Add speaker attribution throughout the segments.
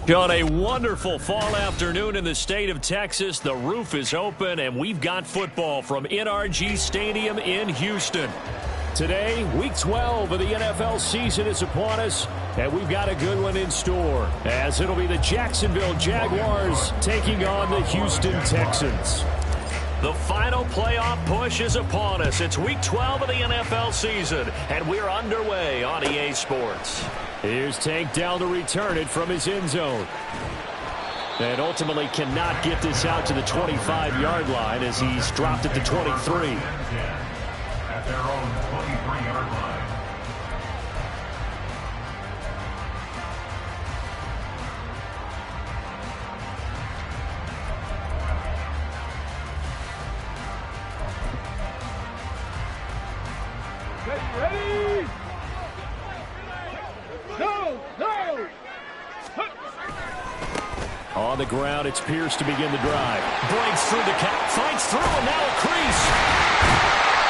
Speaker 1: On a wonderful fall afternoon in the state of Texas, the roof is open, and we've got football from NRG Stadium in Houston. Today, Week 12 of the NFL season is upon us, and we've got a good one in store, as it'll be the Jacksonville Jaguars taking on the Houston Texans. The final playoff push is upon us. It's Week 12 of the NFL season, and we're underway on EA Sports. Here's Tank down to return it from his end zone. And ultimately cannot get this out to the 25-yard line as he's dropped it to 23.
Speaker 2: At their own 23-yard line.
Speaker 3: Ready? Go! Go!
Speaker 1: On the ground, it's Pierce to begin the drive. Breaks through the cap, fights through, and now a crease.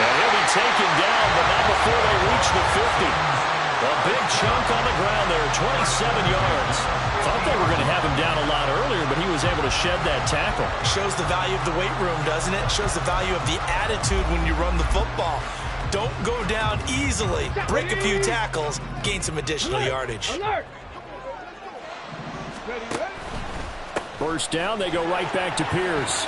Speaker 1: And he'll be taken down, but not before they reach the 50. A big chunk on the ground there, 27 yards. Thought they were going to have him down a lot earlier, but he was able to shed that tackle.
Speaker 4: Shows the value of the weight room, doesn't it? Shows the value of the attitude when you run the football. Don't go down easily. Break a few tackles, gain some additional yardage.
Speaker 1: First down, they go right back to Pierce.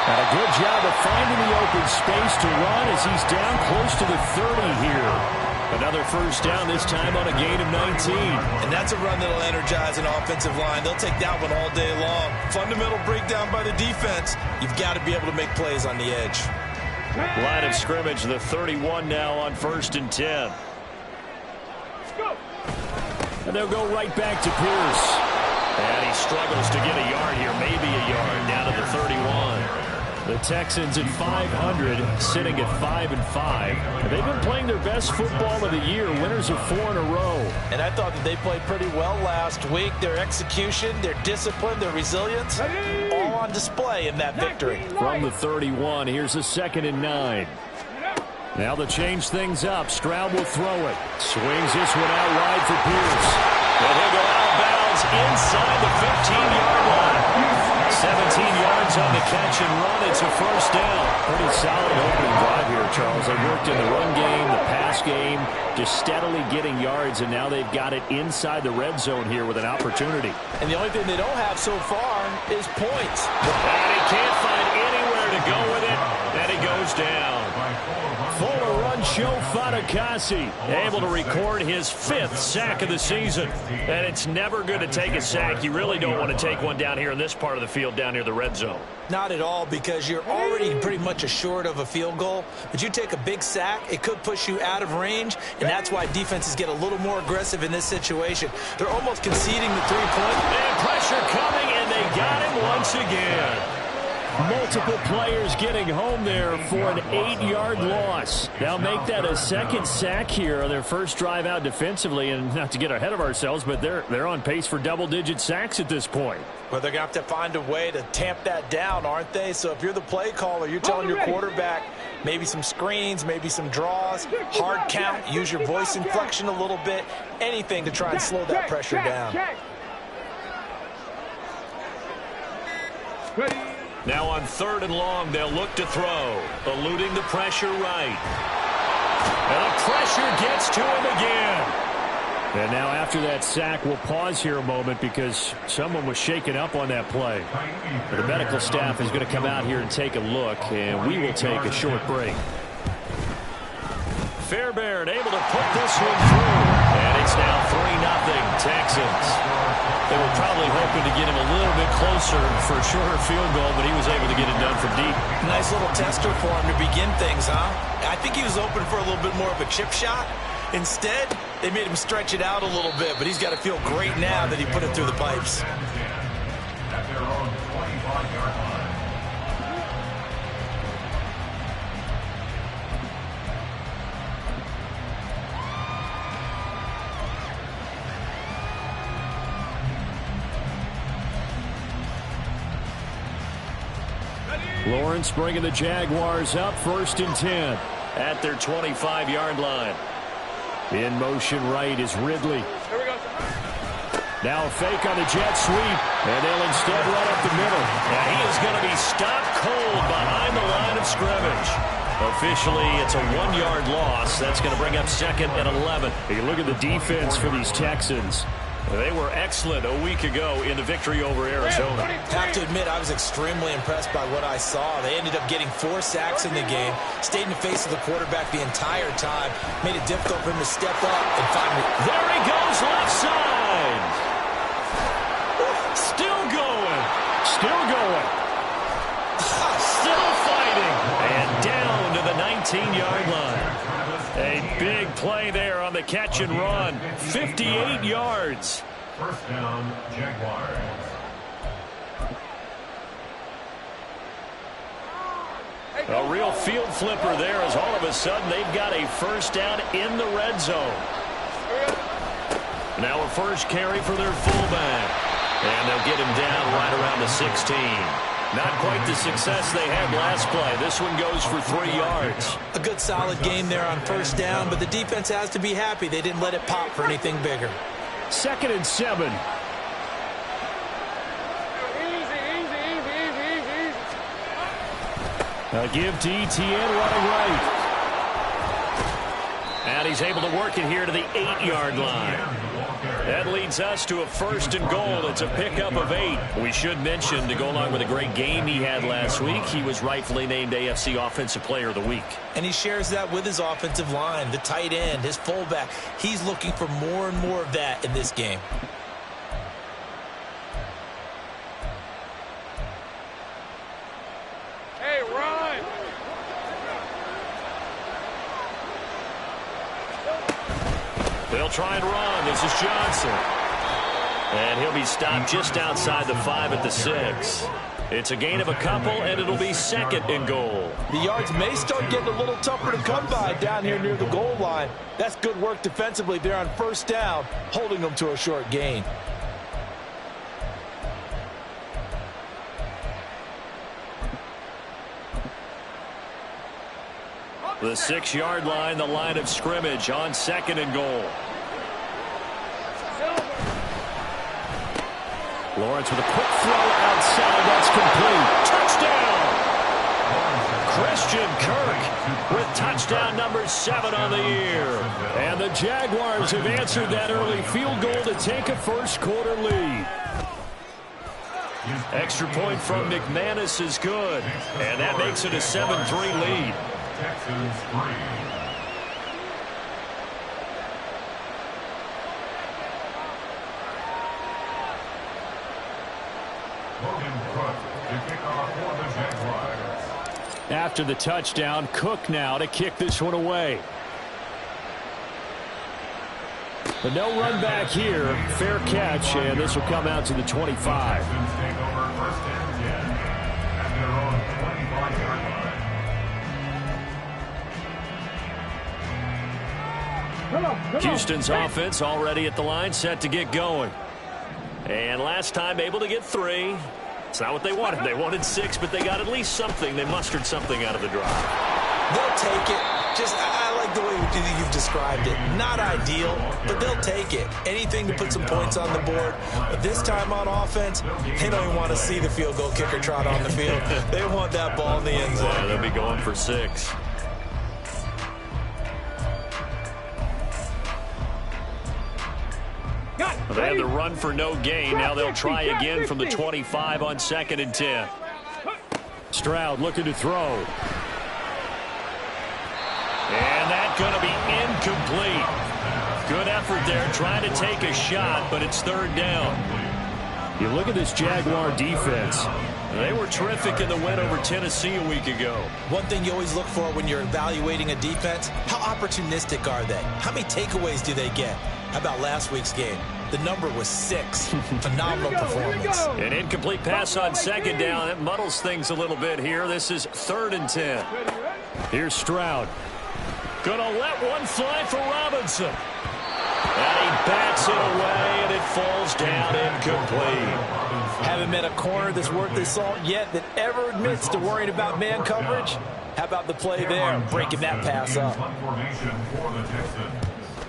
Speaker 1: And a good job of finding the open space to run as he's down close to the 30 here. Another first down, this time on a gain of 19.
Speaker 4: And that's a run that'll energize an offensive line. They'll take that one all day long. Fundamental breakdown by the defense. You've got to be able to make plays on the edge.
Speaker 1: Line of scrimmage, the 31 now on 1st and 10. And they'll go right back to Pierce. And he struggles to get a yard here, maybe a yard, down to the 31. The Texans at 500, sitting at 5-5. They've been playing their best football of the year, winners of 4 in a row.
Speaker 4: And I thought that they played pretty well last week. Their execution, their discipline, their resilience, all on display in that victory.
Speaker 1: From the 31, here's a 2nd and 9. Now to change things up, Stroud will throw it. Swings this one out wide for Pierce. And he'll go out of bounds inside the 15-yard line. 17 yards on the catch and run. It's a first down. Pretty solid opening drive here, Charles. They worked in the run game, the pass game, just steadily getting yards, and now they've got it inside the red zone here with an opportunity.
Speaker 4: And the only thing they don't have so far is points.
Speaker 1: And he can't find anywhere to go with it, and he goes down. Fuller run show Fatukasi, able to record his 5th sack of the season. And it's never good to take a sack. You really don't want to take one down here in this part of the field, down near the red zone.
Speaker 4: Not at all, because you're already pretty much assured of a field goal. But you take a big sack, it could push you out of range, and that's why defenses get a little more aggressive in this situation. They're almost conceding the 3-point.
Speaker 1: And pressure coming, and they got him once again. Multiple players getting home there for an 8-yard loss. Now make that a 2nd sack here on their first drive out defensively, and not to get ahead of ourselves, but they're on pace for double-digit sacks at this point.
Speaker 4: Well, they're going to have to find a way to tamp that down, aren't they? So if you're the play caller, you're telling your quarterback maybe some screens, maybe some draws, hard count, use your voice inflection a little bit, anything to try and slow that pressure down.
Speaker 1: Now on 3rd and long, they'll look to throw, eluding the pressure right. And the pressure gets to him again. And now after that sack, we'll pause here a moment because someone was shaken up on that play. The medical staff is going to come out here and take a look, and we will take a short break. Fairbairn able to put this one through, and it's now 3-0 Texans. They were probably hoping to get him a little bit closer for a shorter field goal, but he was able to get it done from deep.
Speaker 4: Nice little tester for him to begin things, huh? I think he was open for a little bit more of a chip shot. Instead, they made him stretch it out a little bit, but he's got to feel great now that he put it through the pipes.
Speaker 2: At their own 25-yard line.
Speaker 1: Lawrence bringing the Jaguars up, 1st and 10 at their 25-yard line. In motion right is Ridley.
Speaker 3: Here we go.
Speaker 1: Now a fake on the jet sweep, and they'll instead run up the middle. And he is going to be stopped cold behind the line of scrimmage. Officially, it's a 1-yard loss. That's going to bring up second and 11. You look at the defense for these Texans. They were excellent a week ago in the victory over Arizona.
Speaker 4: I have to admit, I was extremely impressed by what I saw. They ended up getting 4 sacks in the game, stayed in the face of the quarterback the entire time, made it difficult for him to step up and find me.
Speaker 1: There he goes, left side. Still going. Still going. Still fighting. And down to the 19-yard line. A big play there on the catch and run. 58 yards.
Speaker 2: First down, Jaguars.
Speaker 1: A real field flipper there as all of a sudden they've got a first down in the red zone. Now a first carry for their fullback. And they'll get him down right around the 16. Not quite the success they had last play. This one goes for 3 yards.
Speaker 4: A good solid game there on first down, but the defense has to be happy they didn't let it pop for anything bigger.
Speaker 1: 2nd and 7. A give to Etienne running right. And he's able to work it here to the 8-yard line. That leads us to a 1st and goal. It's a pickup of 8. We should mention, to go along with a great game he had last week, he was rightfully named AFC Offensive Player of the Week.
Speaker 4: And he shares that with his offensive line, the tight end, his fullback. He's looking for more and more of that in this game.
Speaker 3: Hey, run!
Speaker 1: They'll try and run. This is Johnson. And he'll be stopped just outside the 5 at the 6. It's a gain of a couple, and it'll be 2nd and goal.
Speaker 4: The yards may start getting a little tougher to come by down here near the goal line. That's good work defensively there on first down, holding them to a short gain.
Speaker 1: The 6-yard line, the line of scrimmage on 2nd and goal. Lawrence with a quick throw outside. That's complete. Touchdown! Christian Kirk with touchdown number 7 on the year. And the Jaguars have answered that early field goal to take a first-quarter lead. Extra point from McManus is good. And that makes it a 7-3 lead.
Speaker 2: Texans 3.
Speaker 1: After the touchdown, Cook now to kick this one away. But no run back here. Fair catch, and this will come out to the 25. Houston's offense already at the line, set to get going. And last time able to get 3. It's not what they wanted. They wanted 6, but they got at least something. They mustered something out of the drive.
Speaker 4: They'll take it. I like the way you've described it. Not ideal, but they'll take it. Anything to put some points on the board. But this time on offense, they don't even want to see the field goal kicker trot on the field. They want that ball in the end zone.
Speaker 1: Yeah, they'll be going for 6. They had the run for no gain. Now they'll try again from the 25 on 2nd and 10. Stroud looking to throw. And that's going to be incomplete. Good effort there, trying to take a shot, but it's 3rd down. You look at this Jaguar defense. They were terrific in the win over Tennessee a week ago.
Speaker 4: One thing you always look for when you're evaluating a defense, how opportunistic are they? How many takeaways do they get? How about last week's game? The number was 6. Phenomenal performance.
Speaker 1: An incomplete pass on 2nd down. It muddles things a little bit here. This is 3rd and 10. Here's Stroud. Gonna let one fly for Robinson. And he bats it away, and it falls down incomplete.
Speaker 4: Haven't met a corner that's worth his salt yet that ever admits to worrying about man coverage. How about the play there, breaking that pass up?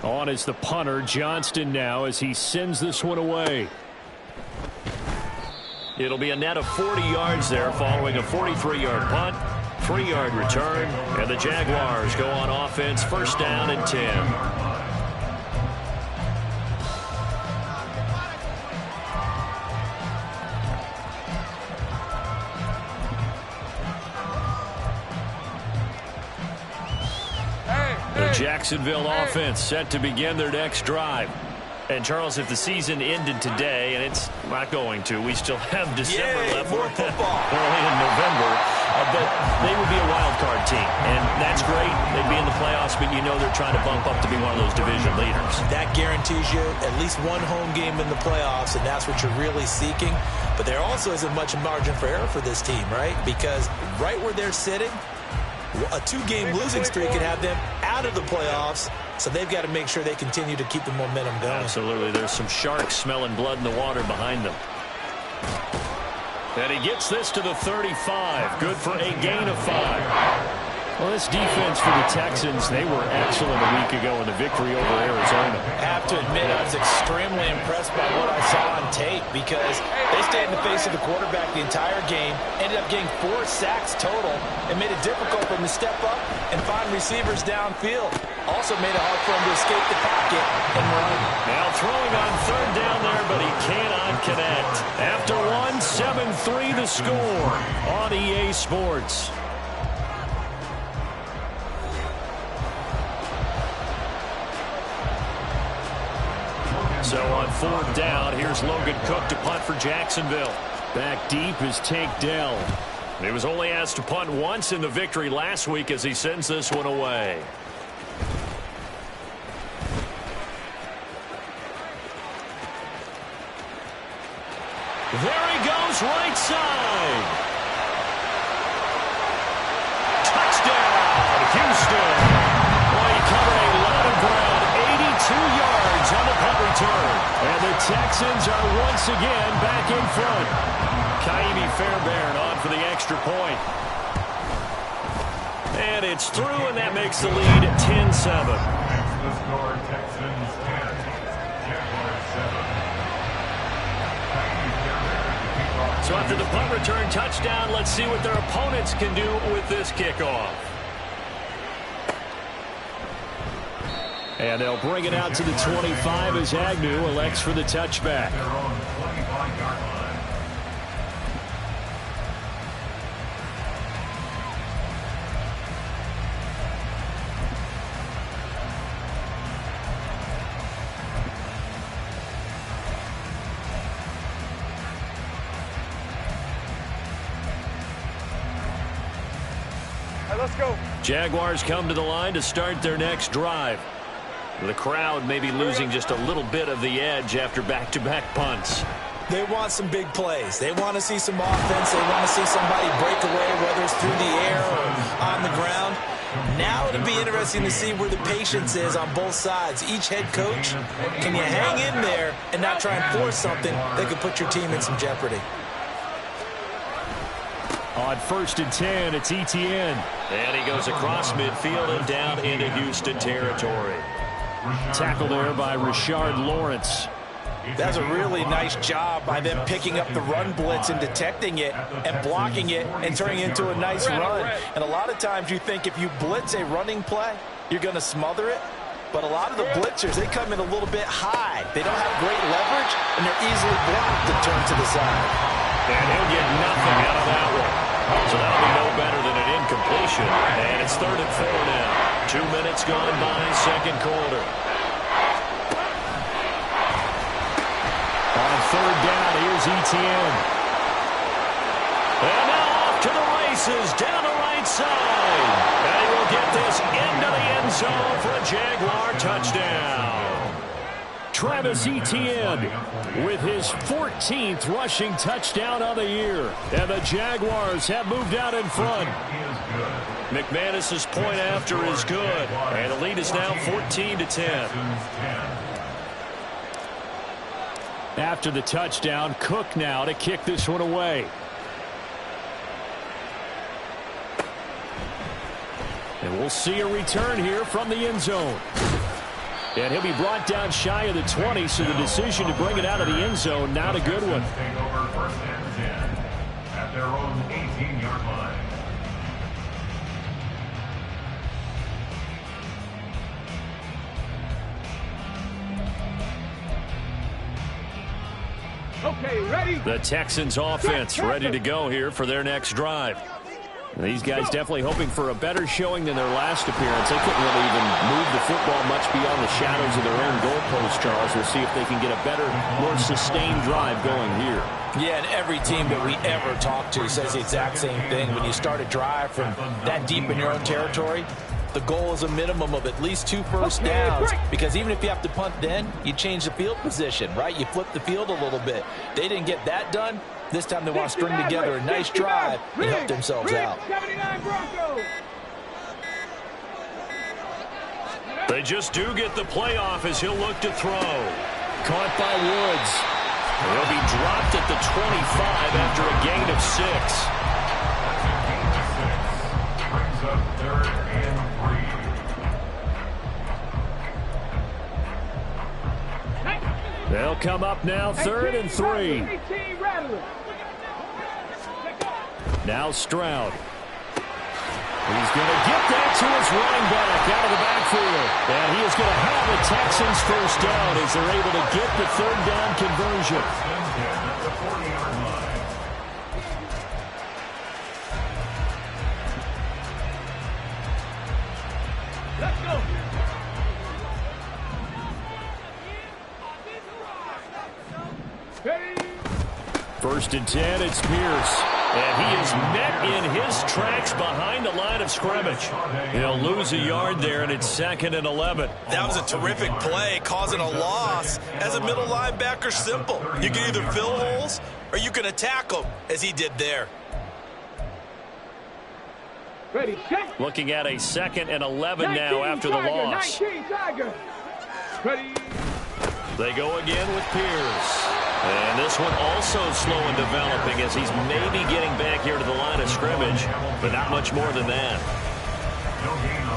Speaker 1: On is the punter, Johnston, now as he sends this one away. It'll be a net of 40 yards there following a 43-yard punt, 3-yard return, and the Jaguars go on offense, first down and 10. The Jacksonville offense set to begin their next drive. And, Charles, if the season ended today, and it's not going to, we still have December left.
Speaker 4: More football.
Speaker 1: Early in November. But they would be a wild card team. And that's great. They'd be in the playoffs, but you know they're trying to bump up to be one of those division leaders.
Speaker 4: That guarantees you at least one home game in the playoffs, and that's what you're really seeking. But there also isn't much margin for error for this team, right? Because right where they're sitting, a 2-game losing streak could have them out of the playoffs, so they've got to make sure they continue to keep the momentum going.
Speaker 1: Absolutely. There's some sharks smelling blood in the water behind them. And he gets this to the 35. Good for a gain of 5. Well, this defense for the Texans, they were excellent a week ago in the victory over Arizona.
Speaker 4: I have to admit, I was extremely impressed by what I saw on tape because they stayed in the face of the quarterback the entire game, ended up getting 4 sacks total, and made it difficult for them to step up and find receivers downfield. Also made it hard for them to escape the pocket and run.
Speaker 1: Now throwing on 3rd down there, but he cannot connect. After 7-3 the score on EA Sports. So on 4th down, here's Logan Cook to punt for Jacksonville. Back deep is Tank Dell. He was only asked to punt once in the victory last week as he sends this one away. There he goes, right side. Touchdown, Houston. Well, he covered a lot of ground, 82 yards on the punt return. And the Texans are once again back in front. Kaimi Fairbairn on for the extra point. And it's through, and that makes the lead 10-7.
Speaker 2: The score, Texans 10, Jaguars 7.
Speaker 1: So after the punt return touchdown, let's see what their opponents can do with this kickoff. And they'll bring it out to the 25 as Agnew elects for the touchback.
Speaker 2: Their own 25-yard line.
Speaker 3: Let's go.
Speaker 1: Jaguars come to the line to start their next drive. The crowd may be losing just a little bit of the edge after back-to-back punts.
Speaker 4: They want some big plays. They want to see some offense. They want to see somebody break away, whether it's through the air or on the ground. Now it'll be interesting to see where the patience is on both sides. Each head coach, can you hang in there and not try and force something that could put your team in some jeopardy?
Speaker 1: On 1st and 10, it's Etienne. And he goes across midfield and down into Houston territory. Tackle there by Rashard Lawrence.
Speaker 4: That's a really nice job by them picking up the run blitz and detecting it and blocking it and turning it into a nice run. And a lot of times you think if you blitz a running play, you're going to smother it. But a lot of the blitzers, they come in a little bit high. They don't have great leverage, and they're easily blocked to turn to the side.
Speaker 1: And he'll get nothing out of that one. So that'll be no better than an incompletion. And it's 3rd and 4 now. 2 minutes gone by, 2nd quarter. On 3rd down, here's Etienne. And now off to the races, down the right side. And he will get this into the end zone for a Jaguar touchdown. Travis Etienne with his 14th rushing touchdown of the year. And the Jaguars have moved out in front. McManus's point after is good. And the lead is now 14-10. After the touchdown, Cook now to kick this one away. And we'll see a return here from the end zone. And he'll be brought down shy of the 20, so the decision to bring it out of the end zone, not a good one.
Speaker 2: Take over first and 10 at their own 18-yard line.
Speaker 3: Okay, ready?
Speaker 1: The Texans offense ready to go here for their next drive. These guys definitely hoping for a better showing than their last appearance. They couldn't really even move the football much beyond the shadows of their own goalpost, Charles. We'll see if they can get a better, more sustained drive going here.
Speaker 4: Yeah, and every team that we ever talk to says the exact same thing. When you start a drive from that deep in your own territory, the goal is a minimum of at least 2 first downs, because even if you have to punt then, you change the field position, right? You flip the field a little bit. They didn't get that done. This time they want to string together a nice drive and help themselves out.
Speaker 3: 79 Broncos.
Speaker 1: They just do get the playoff as he'll look to throw. Caught by Woods. He'll be dropped at the 25 after a gain of 6.
Speaker 2: Brings up 3rd and 3.
Speaker 1: They'll come up now 3rd and 3. Now Stroud. He's going to get that to his running back out of the backfield. And he is going to have the Texans first down as they're able to get the 3rd down conversion.
Speaker 2: At the 40-yard line.
Speaker 3: Let's go. Ready?
Speaker 1: 1st and 10, it's Pierce. And he is met in his tracks behind the line of scrimmage. He'll lose a yard there, and it's 2nd and 11.
Speaker 4: That was a terrific play, causing a loss. As a middle linebacker, simple. You can either fill holes or you can attack them, as he did there.
Speaker 3: Ready, set.
Speaker 1: Looking at a 2nd and 11 now after the loss.
Speaker 3: 19 Tiger. Ready.
Speaker 1: They go again with Pierce. And this one also slow in developing as he's maybe getting back here to the line of scrimmage, but not much more than that.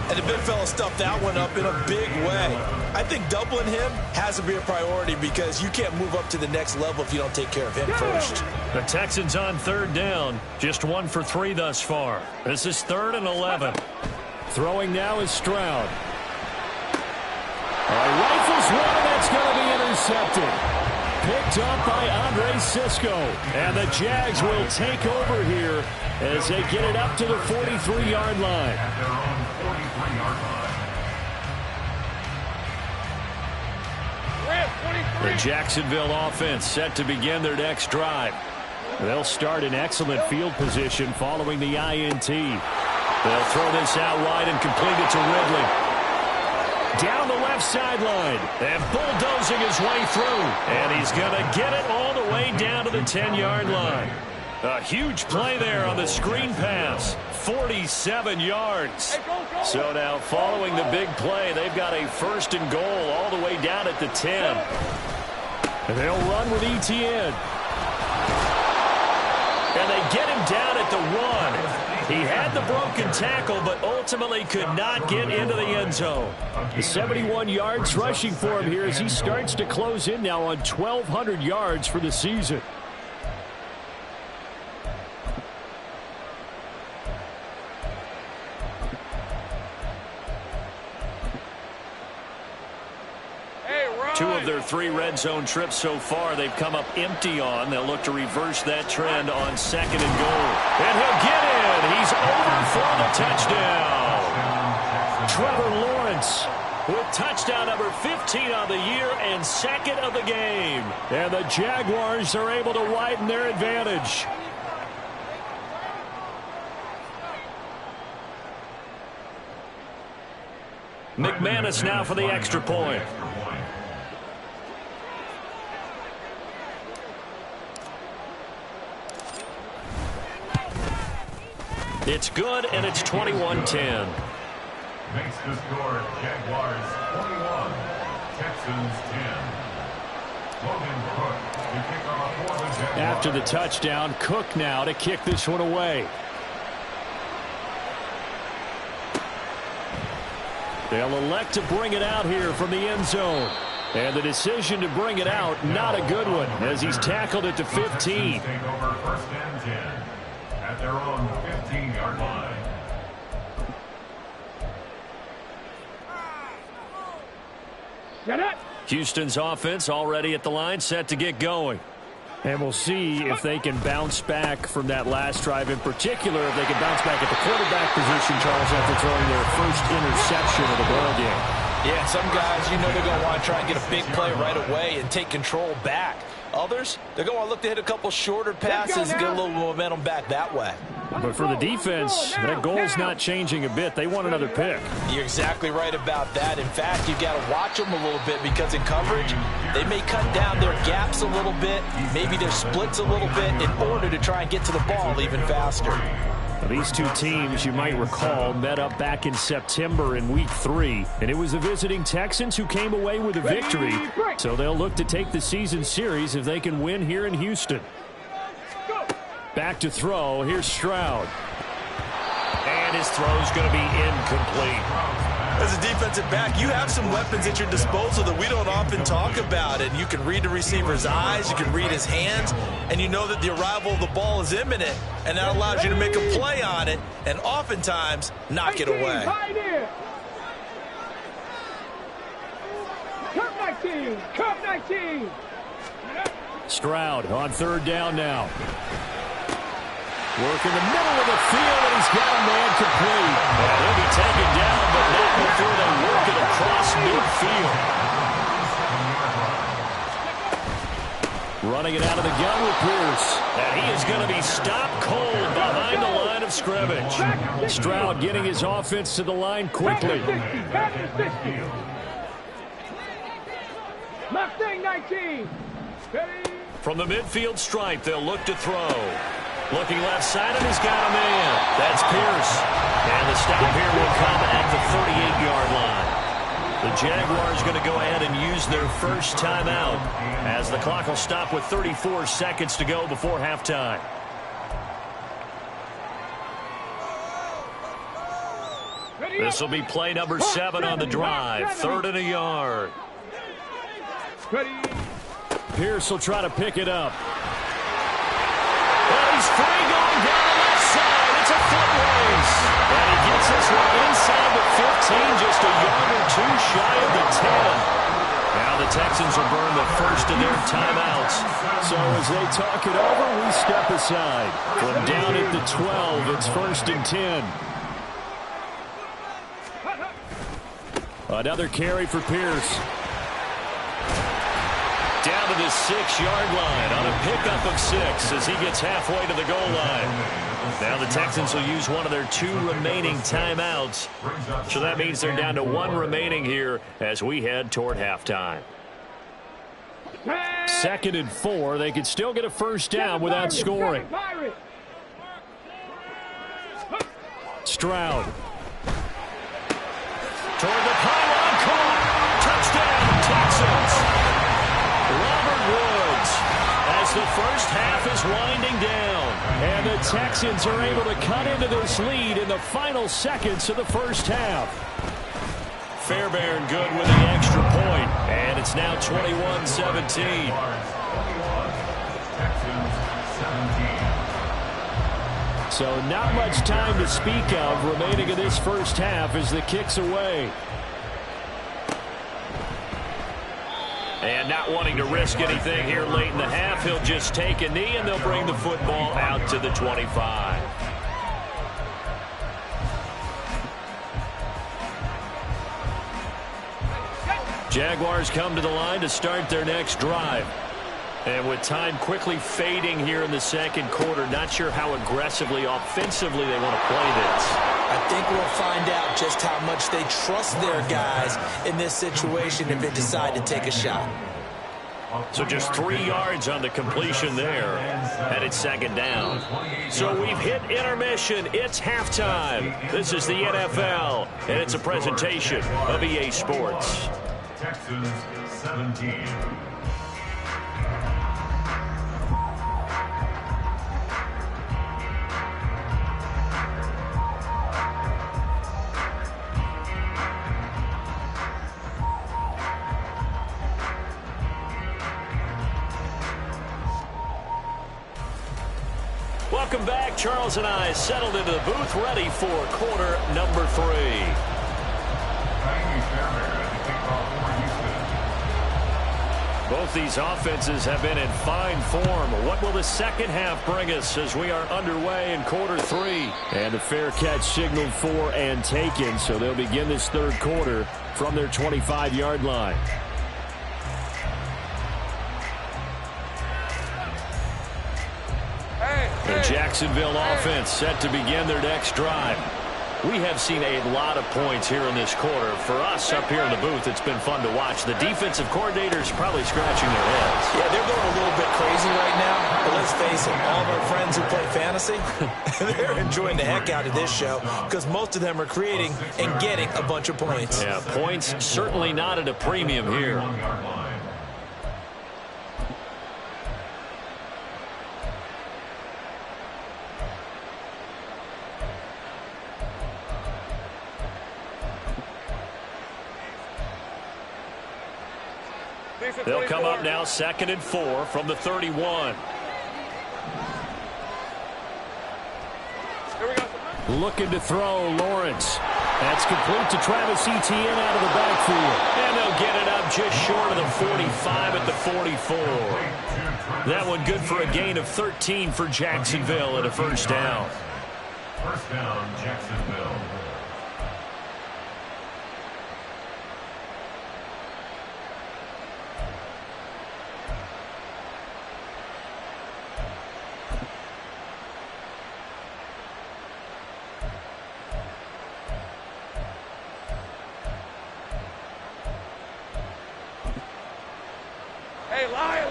Speaker 4: And the big fella stuffed that one up in a big way. I think doubling him has to be a priority because you can't move up to the next level if you don't take care of him first.
Speaker 1: The Texans on 3rd down, just 1 for 3 thus far. This is 3rd and 11. Throwing now is Stroud. Rifles one, that's going to be intercepted. Picked up by Andre Sisco. And the Jags will take over here as they get it up to the 43-yard line.
Speaker 2: At their own 43-yard line.
Speaker 1: The Jacksonville offense set to begin their next drive. They'll start in excellent field position following the INT. They'll throw this out wide and complete it to Ridley. Down the left sideline and bulldozing his way through. And he's going to get it all the way down to the 10-yard line. A huge play there on the screen pass. 47 yards. So now following the big play, they've got a 1st and goal all the way down at the 10. And they'll run with Etienne. And they get him down at the 1. He had the broken tackle, but ultimately could not get into the end zone. 71 yards rushing for him here as he starts to close in now on 1,200 yards for the season. Two of their 3 red zone trips so far they've come up empty on. They'll look to reverse that trend on 2nd and goal. And he'll get in. He's over for the touchdown. Trevor Lawrence with touchdown number 15 on the year and 2nd of the game. And the Jaguars are able to widen their advantage. McManus now for the extra point. It's good, and it's 21-10.
Speaker 2: Makes the score Jaguars 21, Texans 10. Logan Cook to kick off for the Jaguars.
Speaker 1: After the touchdown, Cook now to kick this one away. They'll elect to bring it out here from the end zone. And the decision to bring it out, not a good one, as he's tackled it to 15.
Speaker 2: Take over 1st and 10 at their own 15-yard line.
Speaker 3: Get it.
Speaker 1: Houston's offense already at the line, set to get going. And we'll see if they can bounce back from that last drive. In particular, if they can bounce back at the quarterback position, Charles, after throwing their first interception of the ball game.
Speaker 4: Yeah, some guys, you know they're going to want to try and get a big play right away and take control back. Others, they're going to look to hit a couple shorter passes and get a little momentum back that way.
Speaker 1: But for the defense, that goal's not changing a bit. They want another pick.
Speaker 4: You're exactly right about that. In fact, you've got to watch them a little bit because in coverage, they may cut down their gaps a little bit, maybe their splits a little bit in order to try and get to the ball even faster.
Speaker 1: These two teams, you might recall, met up back in September in Week 3, and it was the visiting Texans who came away with a victory. So they'll look to take the season series if they can win here in Houston. Back to throw. Here's Stroud. And his throw's going to be incomplete.
Speaker 4: As a defensive back, you have some weapons at your disposal that we don't often talk about. And you can read the receiver's eyes, you can read his hands, and you know that the arrival of the ball is imminent, and that allows you to make a play on it and oftentimes knock it away.
Speaker 3: Cup 19.
Speaker 1: Stroud on 3rd down now. Work in the middle of the field, and he's got a man complete. And he'll be taken down, but not before they work it across midfield. Running it out of the gun with Pierce. And he is going to be stopped cold behind the line of scrimmage. Stroud getting his offense to the line quickly.
Speaker 3: Mustang 19.
Speaker 1: From the midfield stripe, they'll look to throw. Looking left side, and he's got a man. That's Pierce. And the stop here will come at the 38-yard line. The Jaguars going to go ahead and use their first timeout as the clock will stop with 34 seconds to go before halftime. This will be play number 7 on the drive. 3rd and a yard. Pierce will try to pick it up. And he's free going down the left side. It's a foot race. And he gets this one inside the 15, just a yard or two shy of the 10. Now the Texans will burn the first of their timeouts. So as they talk it over, we step aside. From down at the 12, it's 1st and 10. Another carry for Pierce. Down to the 6-yard line on a pickup of 6 as he gets halfway to the goal line. Now the Texans will use one of their 2 remaining timeouts. So that means they're down to 1 remaining here as we head toward halftime. 2nd and 4. They could still get a first down without scoring. Stroud. Toward the pylon, caught. Touchdown, Texans. Robert Woods as the first half is winding down. And the Texans are able to cut into this lead in the final seconds of the first half. Fairbairn good with the extra point. And it's now 21-17. So not much time to speak of remaining in this first half as the kick's away. And not wanting to risk anything here late in the half, he'll just take a knee and they'll bring the football out to the 25. Jaguars come to the line to start their next drive. And with time quickly fading here in the second quarter, not sure how aggressively, offensively they want to play this.
Speaker 4: I think we'll find out just how much they trust their guys in this situation if they decide to take a shot.
Speaker 1: So just 3 yards on the completion there, and it's 2nd down. So we've hit intermission. It's halftime. This is the NFL, and it's a presentation of EA Sports.
Speaker 2: Texans 17.
Speaker 1: Welcome back. Charles and I settled into the booth, ready for quarter number 3. Both these offenses have been in fine form. What will the second half bring us as we are underway in quarter 3? And a fair catch signaled for and taken, so they'll begin this third quarter from their 25-yard line. The Jacksonville offense set to begin their next drive. We have seen a lot of points here in this quarter. For us up here in the booth, it's been fun to watch. The defensive coordinators probably scratching their heads.
Speaker 4: Yeah, they're going a little bit crazy right now. But let's face it, all of our friends who play fantasy, they're enjoying the heck out of this show because most of them are creating and getting a bunch of points.
Speaker 1: Yeah, points certainly not at a premium here. They'll come up now 2nd and 4 from the 31. Looking to throw, Lawrence. That's complete to Travis Etienne out of the backfield. And they'll get it up just short of the 45 at the 44. That one good for a gain of 13 for Jacksonville and a first down.
Speaker 2: First down, Jacksonville.
Speaker 3: Hey, Lion!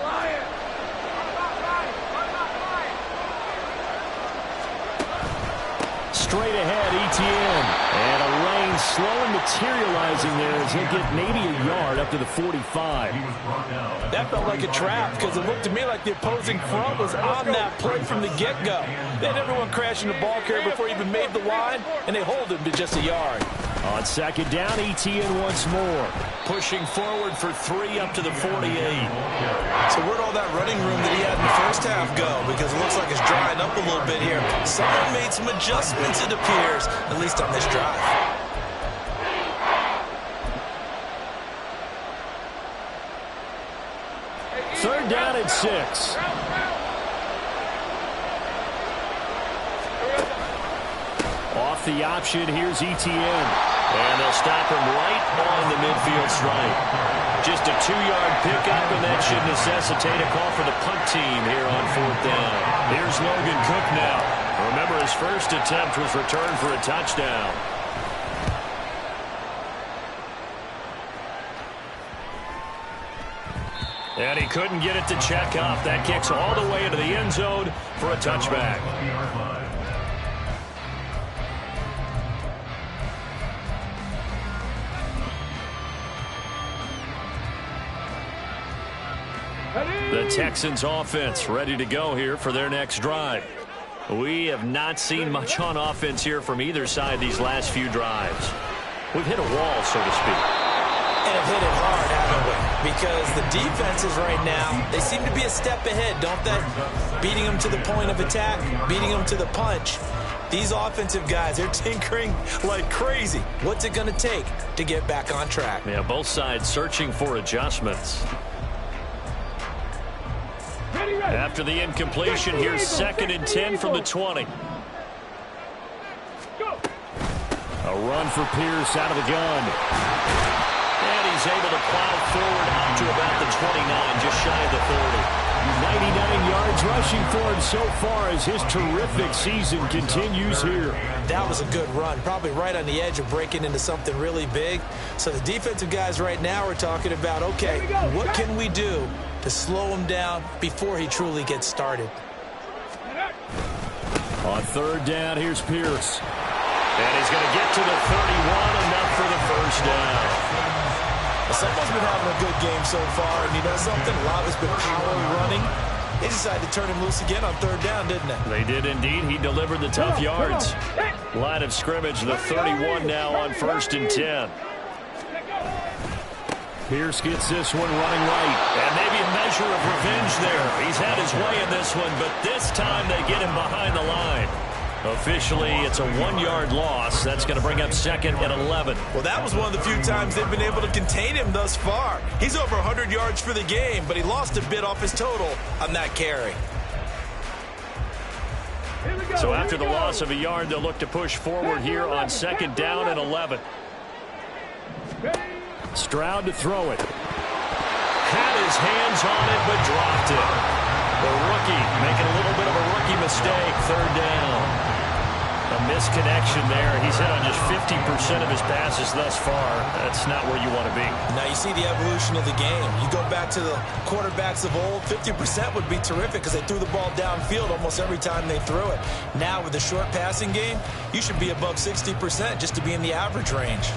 Speaker 1: Straight ahead, Etienne. And a lane slowly materializing there as he'll get maybe a yard up to the 45.
Speaker 4: That felt like a trap because it looked to me like the opposing front was on that play from the get-go. They had everyone crashing the ball carrier before he even made the line, and they hold him to just a yard.
Speaker 1: On 2nd down, Etienne once more. Pushing forward for 3 up to the 48.
Speaker 4: So where'd all that running room that he had in the first half go? Because it looks like it's drying up a little bit here. Someone made some adjustments, it appears, at least on this drive.
Speaker 1: Third down and 6. Off the option, here's Etienne. And they'll stop him right on the midfield stripe. Just a 2-yard pickup, and that should necessitate a call for the punt team here on 4th down. Here's Logan Cook now. Remember, his first attempt was returned for a touchdown. And he couldn't get it to check up. That kicks all the way into the end zone for a touchback. The Texans offense ready to go here for their next drive. We have not seen much on offense here from either side these last few drives. We've hit a wall, so to speak.
Speaker 4: And have hit it hard, haven't we? Because the defenses right now, they seem to be a step ahead, don't they? Beating them to the point of attack, beating them to the punch. These offensive guys, they're tinkering like crazy. What's it going to take to get back on track?
Speaker 1: Yeah, both sides searching for adjustments. After the incompletion, here's 2nd and 10 from the 20. A run for Pierce out of the gun. And he's able to plow forward up to about the 29, just shy of the 30. 99 yards rushing for him so far as his terrific season continues here.
Speaker 4: That was a good run, probably right on the edge of breaking into something really big. So the defensive guys right now are talking about, okay, what can we do to slow him down before he truly gets started?
Speaker 1: On 3rd down, here's Pierce. And he's going to get to the 31, enough for the first down.
Speaker 4: Someone's been having a good game so far, and you know something? A lot has been power running. They decided to turn him loose again on 3rd down, didn't they?
Speaker 1: They did indeed. He delivered the tough yards. Line of scrimmage, the 31 now on 1st and 10. Pierce gets this one running right. And maybe a measure of revenge there. He's had his way in this one, but this time they get him behind the line. Officially, it's a 1-yard loss. That's going to bring up second and 11.
Speaker 4: Well, that was one of the few times they've been able to contain him thus far. He's over 100 yards for the game, but he lost a bit off his total on that carry.
Speaker 1: So after the loss of a yard, they'll look to push forward here on second down and 11. Stroud to throw it. Had his hands on it, but dropped it. The rookie making a little bit of a rookie mistake. Third down. A misconnection there. He's hit on just 50% of his passes thus far. That's not where you want to be.
Speaker 4: Now you see the evolution of the game. You go back to the quarterbacks of old, 50% would be terrific because they threw the ball downfield almost every time they threw it. Now with the short passing game, you should be above 60% just to be in the average range.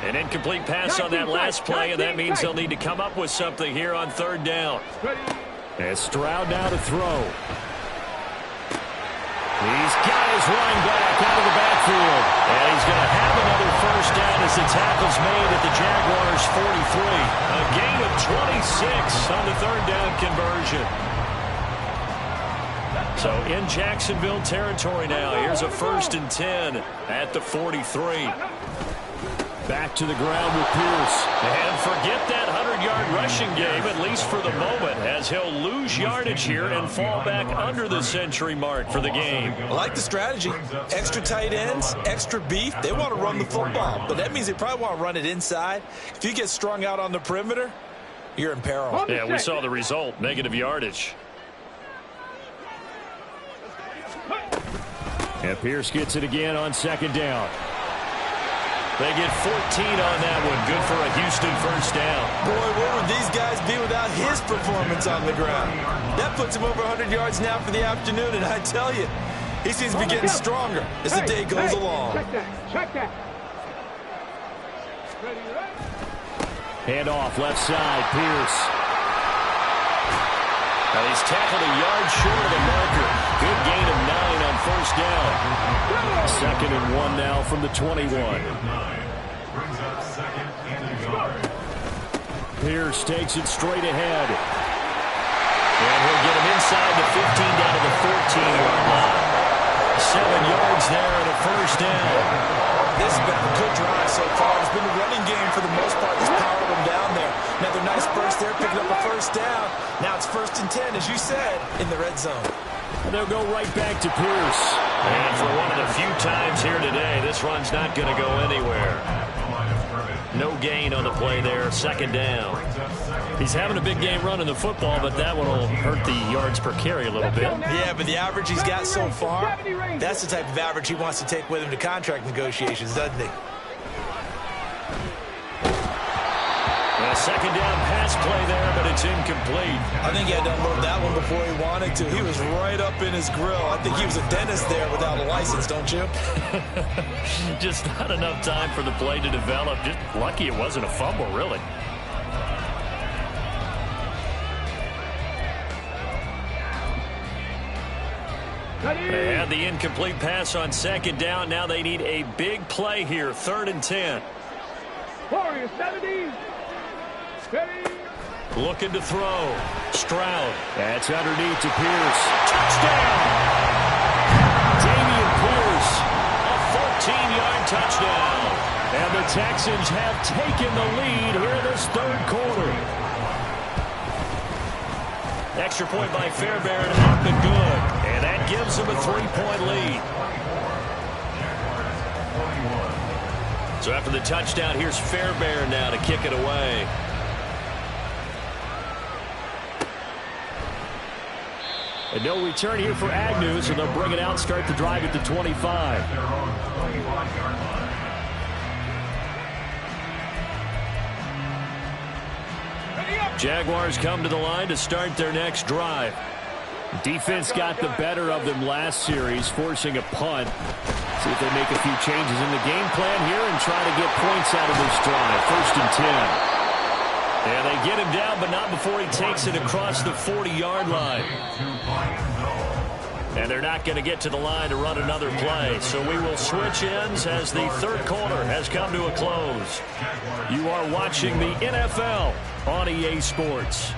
Speaker 1: An incomplete pass on that last play, and that means they'll need to come up with something here on third down. And Stroud now to throw. He's got his running back out of the backfield. And he's going to have another first down as the tackle's made at the Jaguars' 43. A gain of 26 on the third down conversion. So in Jacksonville territory now. Here's a 1st and 10 at the 43. Back to the ground with Pierce. And forget that 100-yard rushing game, at least for the moment, as he'll lose yardage here and fall back under the century mark for the game.
Speaker 4: I like the strategy. Extra tight ends, extra beef. They want to run the football, but that means they probably want to run it inside. If you get strung out on the perimeter, you're in peril.
Speaker 1: Yeah, we saw the result, negative yardage. And Pierce gets it again on second down. They get 14 on that one. Good for a Houston first down.
Speaker 4: Boy, where would these guys be without his performance on the ground? That puts him over 100 yards now for the afternoon, and I tell you, he seems to be getting stronger as the day goes along.
Speaker 3: Check that.
Speaker 1: Hand off left side, Pierce. Now he's tackled a yard short of the marker. Good gain of 9 on first down. 2nd and 1 now from the 21.
Speaker 2: Brings up second and a yard.
Speaker 1: Pierce takes it straight ahead. And he'll get him inside the 15 down to the 14-yard line. 7 yards there and a first down.
Speaker 4: This has been a good drive so far. It's been a running game for the most part. Just powered them down there. Another nice burst there, picking up a first down. Now it's 1st and 10, as you said, in the red zone.
Speaker 1: And they'll go right back to Pierce. And for one of the few times here today, this run's not going to go anywhere. No gain on the play there, 2nd down. He's having a big game running the football, but that one will hurt the yards per carry a little bit.
Speaker 4: Yeah, but the average he's got so far, that's the type of average he wants to take with him to contract negotiations, doesn't he?
Speaker 1: A 2nd down pass play there, but it's incomplete.
Speaker 4: I think he had to unload that one before he wanted to. He was right up in his grill. I think he was a dentist there without a license, don't you?
Speaker 1: Just not enough time for the play to develop. Just lucky it wasn't a fumble, really. They had the incomplete pass on 2nd down. Now they need a big play here, 3rd and 10.
Speaker 3: Warriors 70.
Speaker 1: Looking to throw. Stroud. That's underneath to Pierce. Touchdown! Dameon Pierce. A 14-yard touchdown. And the Texans have taken the lead here in this 3rd quarter. Extra point by Fairbairn up and good. And that gives them a 3-point lead. So after the touchdown, here's Fairbairn now to kick it away. And no return here for Agnew, so they'll bring it out, start the drive at the 25. Jaguars come to the line to start their next drive. Defense got the better of them last series, forcing a punt. See if they make a few changes in the game plan here and try to get points out of this drive. 1st and 10. And they get him down, but not before he takes it across the 40-yard line. And they're not going to get to the line to run another play. So we will switch ends as the third quarter has come to a close. You are watching the NFL on EA Sports.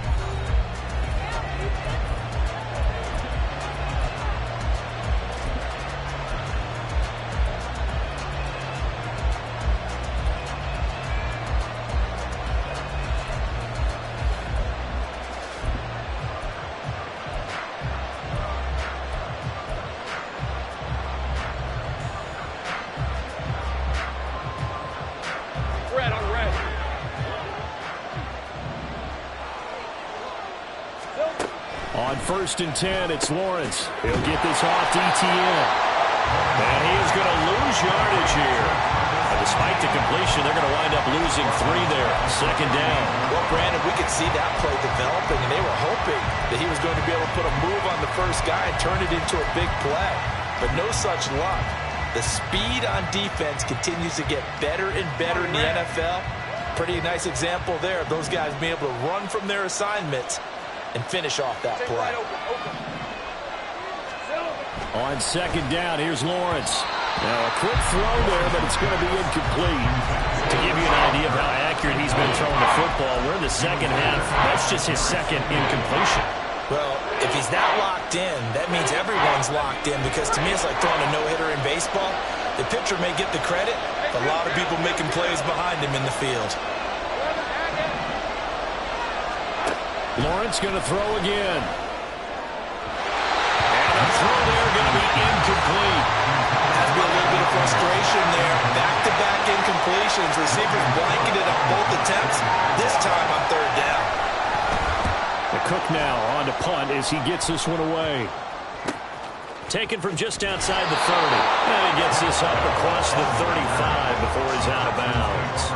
Speaker 1: On 1st and 10, it's Lawrence. He'll get this off to ETN. And he is going to lose yardage here. And despite the completion, they're going to wind up losing 3 there. 2nd down.
Speaker 4: Well, Brandon, we could see that play developing, and they were hoping that he was going to be able to put a move on the first guy and turn it into a big play. But no such luck. The speed on defense continues to get better and better in the NFL. Pretty nice example there of those guys being able to run from their assignments and finish off that play.
Speaker 1: On 2nd down, here's Lawrence. Now a quick throw there, but it's going to be incomplete. To give you an idea of how accurate he's been throwing the football, we're in the second half. That's just his 2nd incompletion.
Speaker 4: Well, if he's that locked in, that means everyone's locked in, because to me it's like throwing a no-hitter in baseball. The pitcher may get the credit, but a lot of people making plays behind him in the field.
Speaker 1: Lawrence going to throw again. And the throw there going to be incomplete.
Speaker 4: Has been a little bit of frustration there. Back-to-back incompletions. Receivers blanketed on both attempts, this time on 3rd down.
Speaker 1: The Cook now on to punt as he gets this one away. Taken from just outside the 30. And he gets this up across the 35 before he's out of bounds.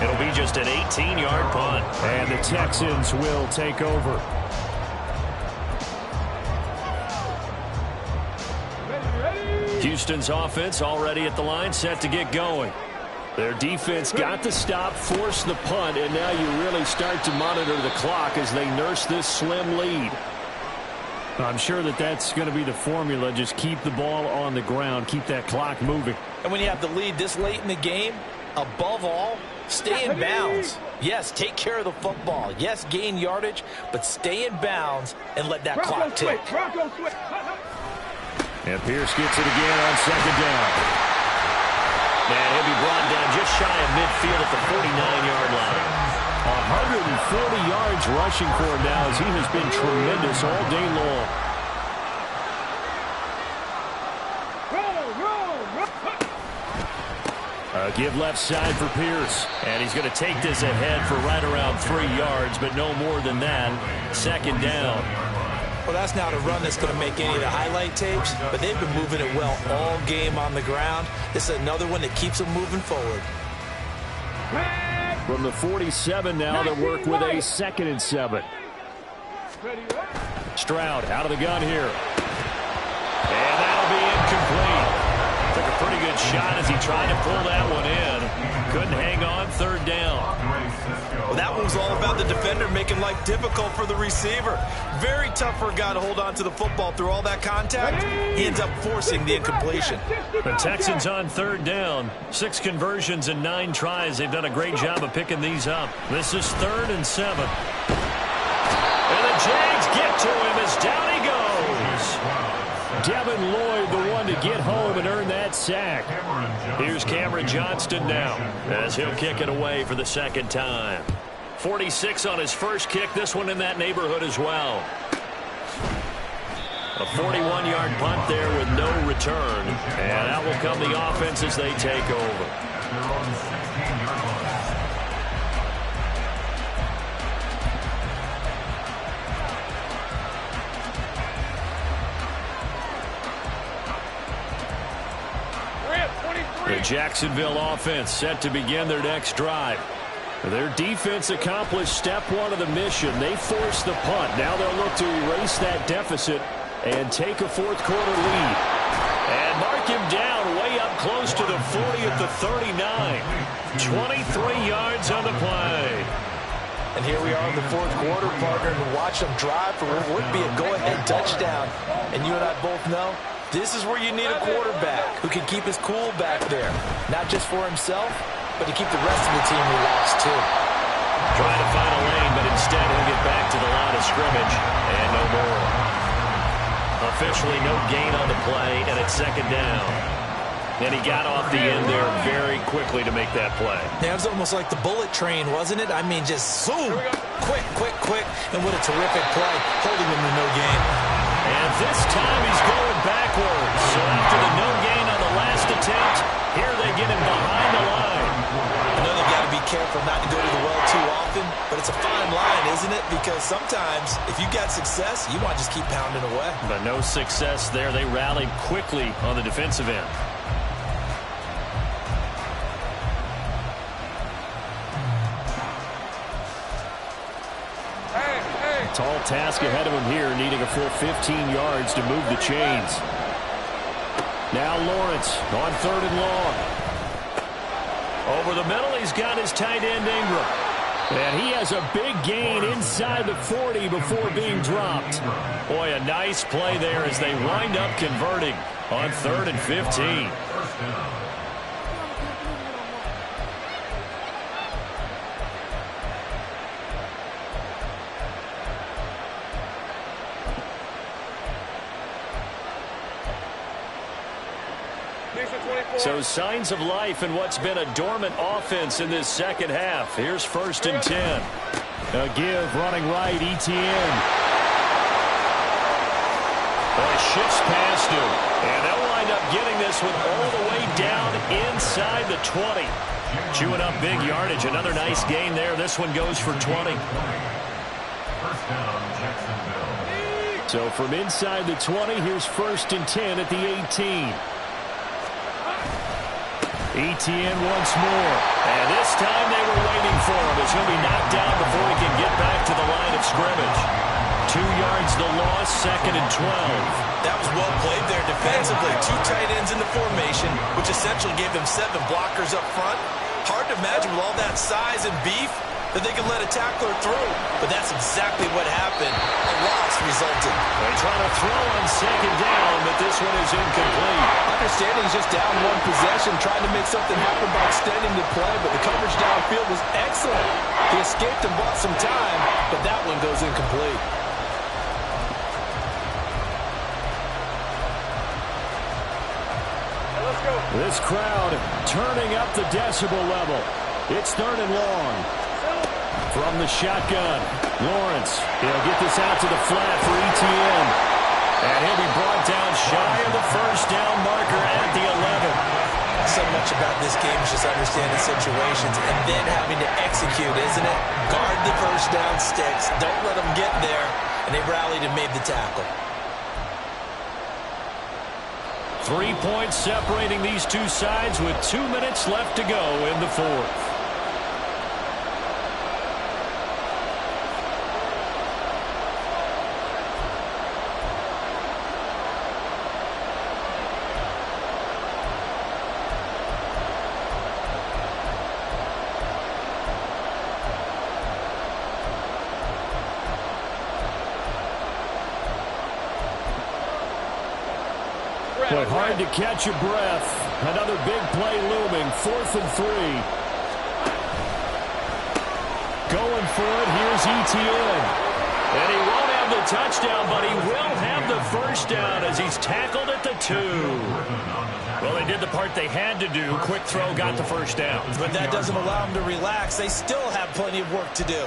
Speaker 1: It'll be just an 18-yard punt. And the Texans will take over. Houston's offense already at the line, set to get going. Their defense got the stop, forced the punt, and now you really start to monitor the clock as they nurse this slim lead. I'm sure that that's going to be the formula. Just keep the ball on the ground, keep that clock moving.
Speaker 4: And when you have the lead this late in the game, above all, stay in bounds. Yes, take care of the football. Yes, gain yardage, but stay in bounds and let that clock tick.
Speaker 1: And Pierce gets it again on 2nd down. And he'll be brought down just shy of midfield at the 49-yard line. 140 yards rushing for him now as he has been tremendous all day long. Give left side for Pierce. And he's going to take this ahead for right around 3 yards, but no more than that. 2nd down.
Speaker 4: Well, that's not a run that's going to make any of the highlight tapes, but they've been moving it well all game on the ground. This is another one that keeps them moving forward.
Speaker 1: From the 47 now, they work with a 2nd and 7. Stroud out of the gun here. And that'll be incomplete. Took a pretty good shot as he tried to pull that one in. Couldn't hang on. 3rd down.
Speaker 4: Well, that one was all about the defender making life difficult for the receiver. Very tough for a guy to hold on to the football through all that contact. He ends up forcing the incompletion.
Speaker 1: The Texans on 3rd down. 6 conversions and 9 tries. They've done a great job of picking these up. This is 3rd and 7. And the Jags get to him as down he goes. Devin Lloyd, the one to get home and earn that sack. Here's Cameron Johnston now as he'll kick it away for the 2nd time. 46 on his first kick. This one in that neighborhood as well. A 41-yard punt there with no return. And out will come the offense as they take over. The Jacksonville offense set to begin their next drive. Their defense accomplished step 1 of the mission. They forced the punt. Now they'll look to erase that deficit and take a 4th quarter lead. And mark him down way up close to the 40 at the 39. 23 yards on the play.
Speaker 4: And here we are in the fourth quarter, partner, and watch them drive for what would be a go-ahead touchdown. And you and I both know this is where you need a quarterback who can keep his cool back there. Not just for himself, but to keep the rest of the team relaxed, too.
Speaker 1: Trying to find a lane, but instead he'll get back to the line of scrimmage. And no more. Officially no gain on the play, and it's second down. And he got off the end there very quickly to make that play.
Speaker 4: Yeah, it was almost like the bullet train, wasn't it? I mean, just zoom. Quick, quick, quick. And what a terrific play, holding him to no gain.
Speaker 1: And this time he's going backwards. So after the no gain on the last attempt, here they get him behind the line.
Speaker 4: I know they've got to be careful not to go to the well too often, but it's a fine line, isn't it? Because sometimes if you got success, you want to just keep pounding away.
Speaker 1: But no success there. They rallied quickly on the defensive end. Tall task ahead of him here, needing a full 15 yards to move the chains. Now Lawrence on 3rd and long. Over the middle, he's got his tight end Ingram. And he has a big gain inside the 40 before being dropped. Boy, a nice play there as they wind up converting on 3rd and 15. So signs of life in what's been a dormant offense in this second half. Here's 1st and 10. A give running right, Etienne. Boy, shifts past him. And they'll wind up getting this one all the way down inside the 20. Chewing up big yardage. Another nice gain there. This one goes for 20.
Speaker 2: First down, Jacksonville.
Speaker 1: So from inside the 20, here's 1st and 10 at the 18. Etienne once more. And this time they were waiting for him as he'll be knocked down before he can get back to the line of scrimmage. 2 yards the loss, 2nd and 12.
Speaker 4: That was well played there defensively. 2 tight ends in the formation, which essentially gave them 7 blockers up front. Hard to imagine with all that size and beef that they could let a tackler through. But that's exactly what happened. A loss resulted.
Speaker 1: They try to throw on 2nd down, but this one is incomplete.
Speaker 4: Understanding he's just down 1 possession, trying to make something happen by extending the play, but the coverage downfield was excellent. He escaped and bought some time, but that one goes incomplete.
Speaker 1: This crowd turning up the decibel level. It's 3rd and long. From the shotgun, Lawrence. He'll get this out to the flat for Etienne. And he'll be brought down shy of the 1st down marker at the 11.
Speaker 4: So much about this game is just understanding situations and then having to execute, isn't it? Guard the 1st down sticks. Don't let them get there. And they rallied and made the tackle.
Speaker 1: 3 points separating these two sides with 2 minutes left to go in the 4th. But hard to catch your breath. Another big play looming. 4th and 3. Going for it. Here's Etienne. And he won't have the touchdown, but he will have the 1st down as he's tackled at the 2. Well, they did the part they had to do. Quick throw, got the 1st down.
Speaker 4: But that doesn't allow them to relax. They still have plenty of work to do.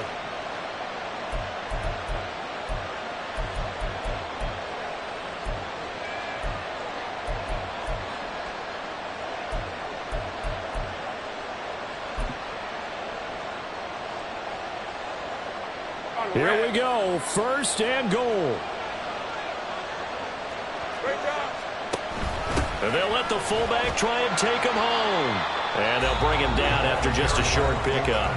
Speaker 1: Here we go. 1st and goal. And they'll let the fullback try and take him home. And they'll bring him down after just a short pickup.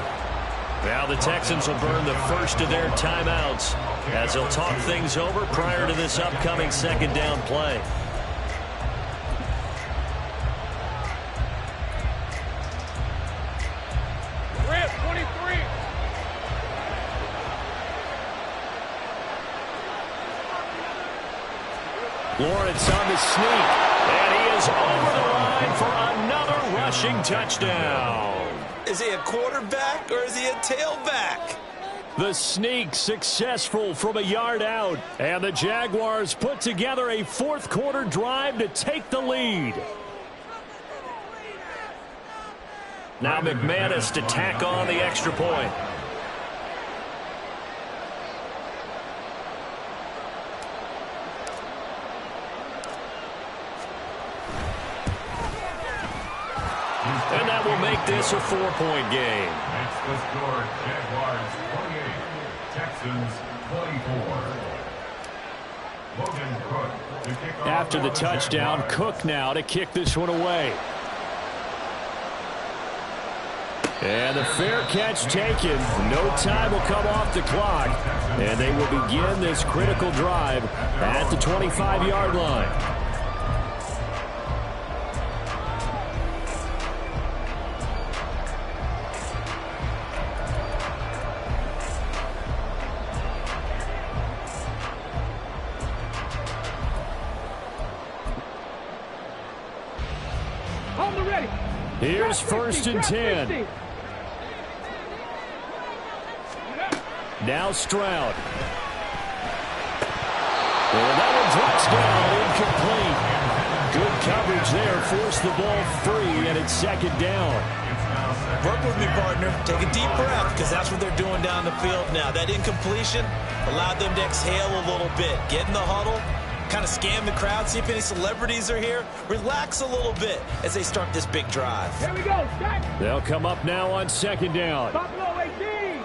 Speaker 1: Now the Texans will burn the first of their timeouts as they'll talk things over prior to this upcoming 2nd down play. Lawrence on the sneak, and he is over the line for another rushing touchdown.
Speaker 4: Is he a quarterback or is he a tailback?
Speaker 1: The sneak successful from a yard out, and the Jaguars put together a fourth-quarter drive to take the lead. Now McManus to tack on the extra point. And that will make this a 4-point game.
Speaker 2: Makes the score Jaguars 28, Texans 24. Logan Cook to kick off.
Speaker 1: After the touchdown, Cook now to kick this one away. And the fair catch taken. No time will come off the clock. And they will begin this critical drive at the 25-yard line. Here's 1st and 10. Now Stroud. And that one drops down, incomplete. Good coverage there, forced the ball free, and it's 2nd down.
Speaker 4: Work with me, partner. Take a deep breath, because that's what they're doing down the field now. That incompletion allowed them to exhale a little bit. Get in the huddle, kind of scan the crowd, see if any celebrities are here. Relax a little bit as they start this big drive.
Speaker 3: Here we go, Jack.
Speaker 1: They'll come up now on 2nd down.
Speaker 3: Buffalo 18.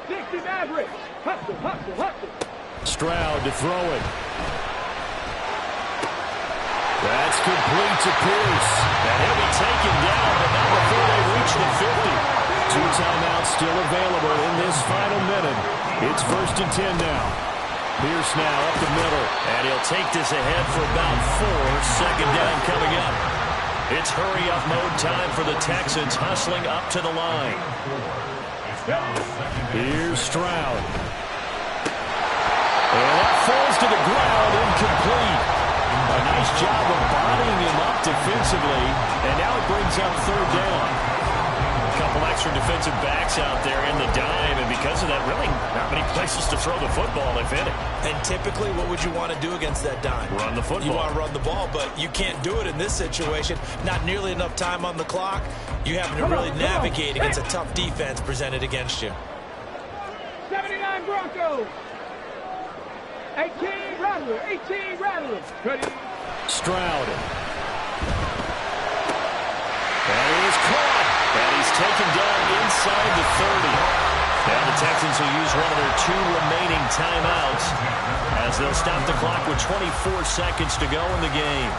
Speaker 3: 60 Mavericks. Hustle, hustle, hustle.
Speaker 1: Stroud to throw it. That's complete to Pierce. And he'll be taken down, but not before they reach the 50. 2 timeouts still available in this final minute. It's 1st and 10 now. Pierce now up the middle, and he'll take this ahead for about 4. 2nd down coming up. It's hurry-up mode time for the Texans, hustling up to the line. Here's Stroud. And that falls to the ground, incomplete. A nice job of bodying him up defensively, and now it brings up 3rd down. A couple extra defensive backs out there in the dime, and because of that, really not many places to throw the football, if any.
Speaker 4: And typically, what would you want to do against that dime?
Speaker 1: Run the football.
Speaker 4: You want to run the ball, but you can't do it in this situation. Not nearly enough time on the clock. You having to really navigate against a tough defense presented against you.
Speaker 3: 79 Broncos. 18 Rattler. 18 Rattler. Ready?
Speaker 1: Stroud. And he is caught. And he's taken down inside the 30. Now the Texans will use one of their 2 remaining timeouts as they'll stop the clock with 24 seconds to go in the game.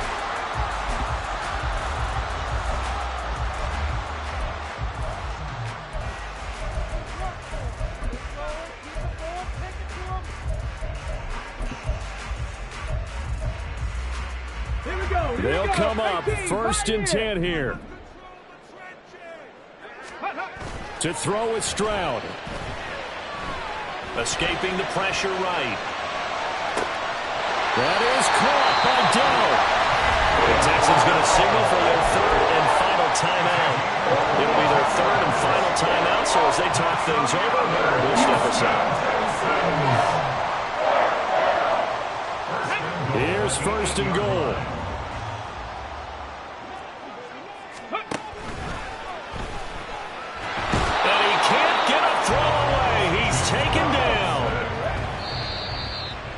Speaker 1: They'll come up 1st and 10 here. To throw with Stroud. Escaping the pressure right. That is caught by Doe. The Texans going to signal for their 3rd and final timeout. It'll be their 3rd and final timeout, so as they talk things over, we'll step aside. Here's 1st and goal.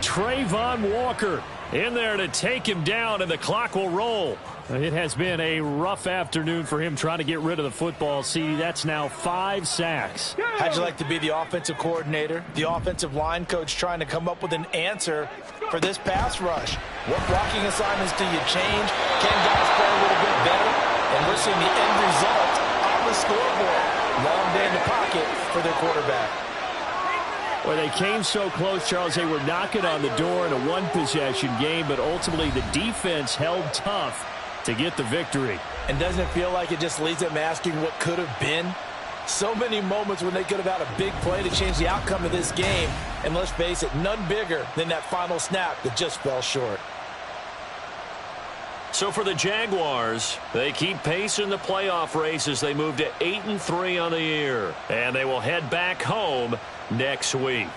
Speaker 1: Trayvon Walker in there to take him down, and the clock will roll. It has been a rough afternoon for him trying to get rid of the football. See, that's now 5 sacks.
Speaker 4: How'd you like to be the offensive coordinator, the offensive line coach trying to come up with an answer for this pass rush? What blocking assignments do you change? Can guys play a little bit better? And we're seeing the end result on the scoreboard. Long day in the pocket for their quarterback.
Speaker 1: Well, they came so close, Charles. They were knocking on the door in a 1-possession game, but ultimately the defense held tough to get the victory.
Speaker 4: And doesn't it feel like it just leaves them asking what could have been? So many moments when they could have had a big play to change the outcome of this game. And let's face it, none bigger than that final snap that just fell short.
Speaker 1: So for the Jaguars, they keep pace in the playoff race as they move to 8-3 on the year. And they will head back home next week.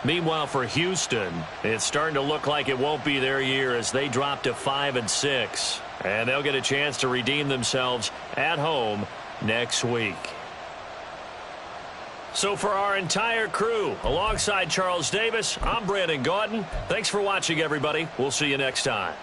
Speaker 1: Meanwhile, for Houston, it's starting to look like it won't be their year as they drop to 5-6. And they'll get a chance to redeem themselves at home next week. So for our entire crew, alongside Charles Davis, I'm Brandon Gaudin. Thanks for watching, everybody. We'll see you next time.